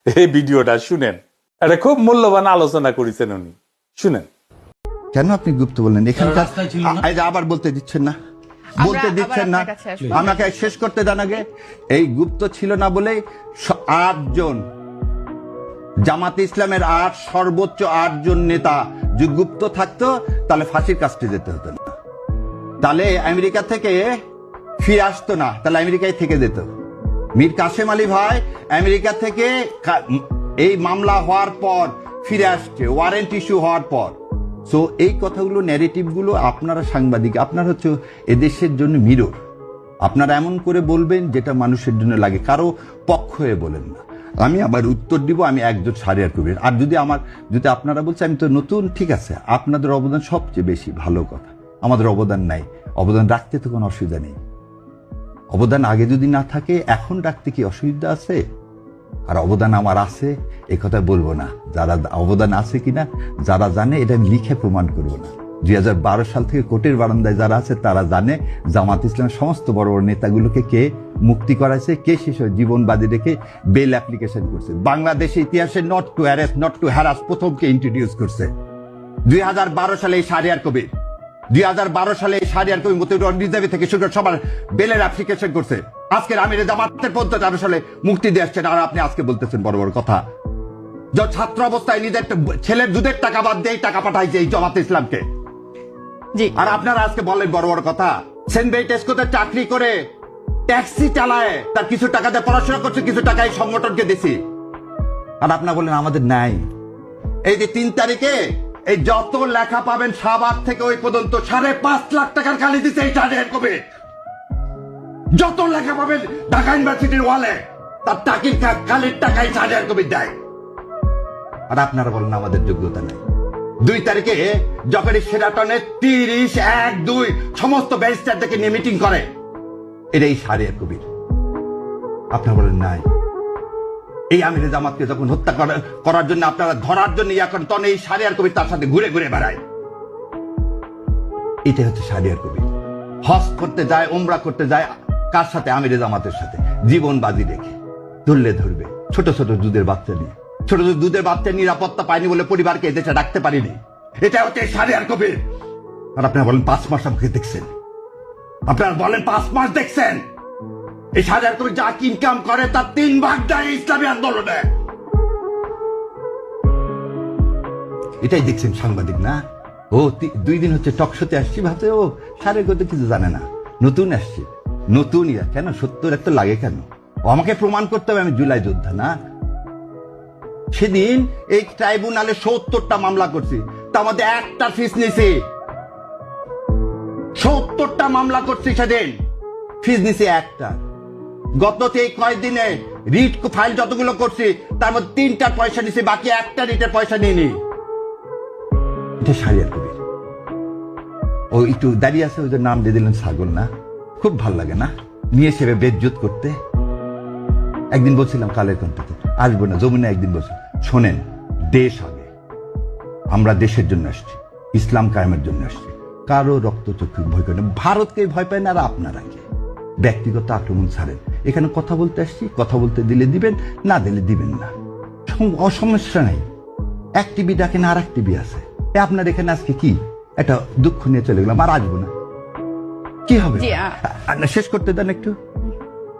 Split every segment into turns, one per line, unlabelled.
এই ভিডিওটা শুনেন, এটা খুব মূল্যবান আলোচনা করেছেন উনি, শুনেন।
কেন আপনি গুপ্ত বললেন? এখানকার আবার বলতে দিচ্ছেন না, বলতে দিচ্ছেন না, আমাকে শেষ করতে দেন আগে। এই গুপ্ত ছিল না বলেই 8 জন জামাতে ইসলামের সর্বোচ্চ 8 জন নেতা যদি গুপ্ত থাকতো তাহলে ফাঁসির কাস্টে যেতে হতো না, তাহলে আমেরিকা থেকে ফিরে আসতো না, তাহলে আমেরিকায় থেকে যেত। মীর কাসেম আলী ভাই আমেরিকা থেকে এই মামলা হওয়ার পর ফিরে আসছে, ওয়ারেন্ট ইস্যু হওয়ার পর। সো এই কথাগুলো, ন্যারেটিভ গুলো আপনারা সাংবাদিক, আপনারা হচ্ছে এদেশের জন্য মিরর। আপনারা এমন করে বলবেন যেটা মানুষের জন্য লাগে, কারো পক্ষ হয়ে বলেন না। আমি আবার উত্তর দিব, আমি একজন সারিয়ার কবির। আর যদি আপনারা বলছেন আমি তো নতুন, ঠিক আছে, আপনাদের অবদান সবচেয়ে বেশি, ভালো কথা। আমাদের অবদান নাই, অবদান রাখতে তো কোনো অসুবিধা নেই। অবদান আগে যদি না থাকে এখন রাখতে কি অসুবিধা আছে? আর অবদান আমার আছে এ কথা বলবো না, যারা অবদান আছে কিনা যারা জানে এটা আমি লিখে প্রমাণ করবো না। 2012 সাল থেকে কোর্টের বারান্দায় যারা আছে তারা জানে জামাত ইসলামের সমস্ত বড় বড় নেতাগুলোকে কে মুক্তি করাইছে, কে শেষ জীবন বাজি রেখে বেল অ্যাপ্লিকেশন করছে। বাংলাদেশের ইতিহাসে not to arrest, not to harass প্রথমকে ইন্ট্রোডিউস করছে 2012 সালে এই শাহরিয়ার কবির। 2012 সালে এই শাহরিয়ার কবির মতিউর রিজার্ভ থেকে শুরু করে সবার বেলের অ্যাপ্লিকেশন করছে। আজকের আমির জামাতের 15 সালে মুক্তি দিয়ে আসছেন, আর আপনি আজকে বলতেছেন বড় বড় কথা। যে ছাত্র অবস্থায় নিজের ছেলের দুধের টাকা বাদ দিয়ে টাকা পাঠাইছে এই জামাত ইসলামকে, আর আপনারা আজকে বলেন বড় বড় কথা। সেন্ট বেইটেস্কোতে চাকরি করে ট্যাক্সি চালায়, তার কিছু টাকা দিয়ে পড়াশোনা করছে, কিছু টাকা এই সংগঠনকে দিছি, আর আপনারা বলেন আমাদের নাই। এই যে 3 তারিখে এই যত লেখা পাবেন শাহবাগ থেকে ওই পর্যন্ত 5.5 লাখ টাকার খালি দিচ্ছে এই শাহরিয়ার কবির। যত লেখা পাবেন ঢাকা ইউনিভার্সিটির ওয়ালে তার টাকির খালির টাকাই শাহরিয়ার কবির দেয়, আর আপনারা বলেন আমাদের যোগ্যতা নেই। 2 তারিখে যখন সেরাটনে 30, 1, 2 সমস্ত ব্যারিস্টারদেরকে নিয়ে মিটিং করে, এটাই শাহরিয়ার কবির। আপনারা বলেন নাই। এই আমিরে জামাতকে যখন হত্যা করার জন্য আপনারা ধরার জন্য ইয়া করেন, তখন এই শাহরিয়ার কবির তার সাথে ঘুরে ঘুরে বেড়ায়। এটাই হচ্ছে শাহরিয়ার কবির। হজ করতে যায়, উমরা করতে যায়, কার সাথে? আমিরে জামাতের সাথে, জীবন বাজি রেখে। ধরলে ধরবে ছোট ছোট দুধের বাচ্চা নিয়ে, ছোট ছোট দুধের বাচ্চা নিরাপত্তা পায়নি বলে পরিবারকে এদেশে রাখতে পারিনি। এটা হচ্ছে শাহরিয়ার কবির। আর আপনারা বলেন 5 মাস আমাকে দেখছেন, আপনারা বলেন 5 মাস দেখছেন। এই শাহরিয়ার কবির যা ইনকাম করে তার 3 ভাগ দেয় ইসলামী আন্দোলনে। এটাই দেখছেন সাংবাদিক না? ও 2 দিন হচ্ছে টকশোতে আসছি, ভাবছে ও শাহরিয়ার কবির কিছু জানে না, নতুন আসছে, নতুন ইয়া। কেন 70 এত লাগে কেন? ও আমাকে প্রমাণ করতে হবে আমি জুলাই যোদ্ধা না। সেদিন এই ট্রাইব্যুনালে 70টা মামলা করছি, তার মধ্যে একটা ফিস নিছি। 70টা মামলা করছি, সেদিন ফিস নিছি একটা। গত কয়েকদিনে রিট ফাইল যতগুলো করছি তার মধ্যে 3টার পয়সা নিছি, বাকি একটা রিটের পয়সা নিইনি। এটা শাহরিয়ার কবির। ও একটু দাঁড়িয়ে আছে, ওদের নাম দিয়ে দিলেন ছাগল না? খুব ভাল লাগে না নিয়ে সেবে বেজ্জত করতে। একদিন বলছিলাম কালের কণ্ঠে আসবো না, যমুনা একদিন বলছি, শোনেন, দেশ আগে, আমরা দেশের জন্য আসছি, ইসলাম কায়েমের জন্য আসছি, কারো রক্তচক্ষু ভয় করে না, ভারতকে ভয় পায় না। আর আপনারা ব্যক্তিগত আক্রমণ ছাড়েন, এখানে কথা বলতে আসছি, কথা বলতে দিলে দিবেন, না দিলে দিবেন না, অসমস্যা নাই। এক টিভি ডাকেন, আর এক টিভি আছে। আপনার এখানে আজকে কি একটা দুঃখ নিয়ে চলে গেলাম, আর আসবো না, কি হবে? শেষ করতে দেন একটু।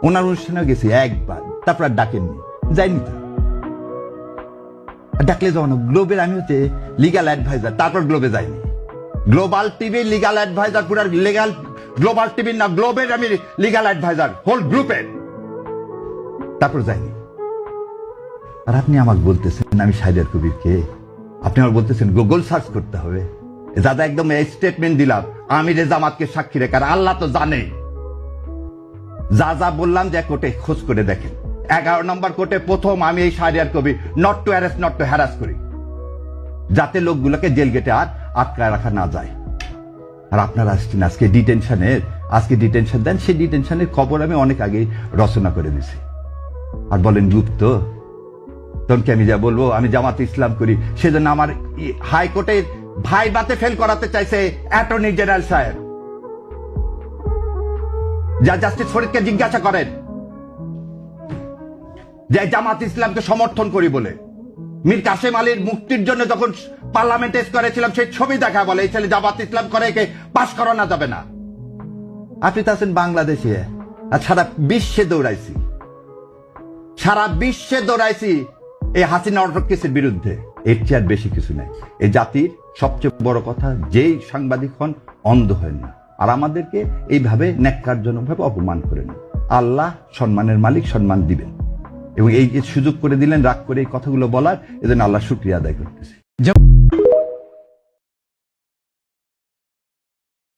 ওনার অনুষ্ঠানে গেছি একবার, তারপর আর ডাকেননি, যাইনি তো। ডাকলে যাও না। গ্লোবের আমি হচ্ছে লিগাল অ্যাডভাইজার, তারপর গ্লোবে যাইনি। গ্লোবাল টিভি লিগাল অ্যাডভাইজার, পুরো লিগাল গ্লোবাল টিভি না, গ্লোবের আমি লিগাল অ্যাডভাইজার হোল গ্রুপের, তারপর যাইনি। আর আপনি আমাকে বলতেছেন আমি শাহরিয়ার কবিরকে, আপনি আমার বলতেছেন গুগল সার্চ করতে হবে। দাদা একদম এই স্টেটমেন্ট দিলাম আমিরে জামাতকে সাক্ষী রেখে, আর আল্লাহ তো জানে যা যা বললাম, যে কোর্টে খোঁজ করে দেখেন। 11 নম্বর কোর্টে প্রথম আমি এই Shahriar Kabir not to arrest, not to harass করি, যাতে লোকগুলোকে জেল গেটে আর আটকায় রাখা না যায়। আর আপনারা আসছেন আজকে ডিটেনশন দেন, সেই ডিটেনশনের খবর আমি অনেক আগে রচনা করে দিছি। আর বলেন গুপ্ত, তখন কি আমি যা বলবো আমি জামাতে ইসলাম করি, সেজন্য আমার হাইকোর্টে ভাইবাতে ফেল করাতে চাইছে অ্যাটর্নি জেনারেল সাহেব। যা জাস্টিস ফরিদকে জিজ্ঞাসা করেন। যে জামাত ইসলামকে সমর্থন করি বলে। মীর কাসেম আলীর মুক্তির জন্য যখন পার্লামেন্টে করেছিলাম সেই ছবি দেখা বলে এই ছেলে জামাত ইসলাম করে একে পাশ করানো যাবে না। আপনি তো আছেন বাংলাদেশে, আর সারা বিশ্বে দৌড়াইছি, সারা বিশ্বে দৌড়াইছি এই হাসিনা অটোক্রেসির বিরুদ্ধে। এর চেয়ে আর বেশি কিছু নাই। এই জাতির সবচেয়ে বড় কথা, যেই সাংবাদিক হন অন্ধ হয় না, আর আমাদেরকে এইভাবে ন্যাক্কারজনকভাবে অপমান করেন। আল্লাহ সম্মানের মালিক, সম্মান দিবেন, এবং এই যে সুযোগ করে দিলেন রাগ করে এই কথাগুলো বলার, এজন্য আল্লাহ শুকরিয়া আদায় করতেছি।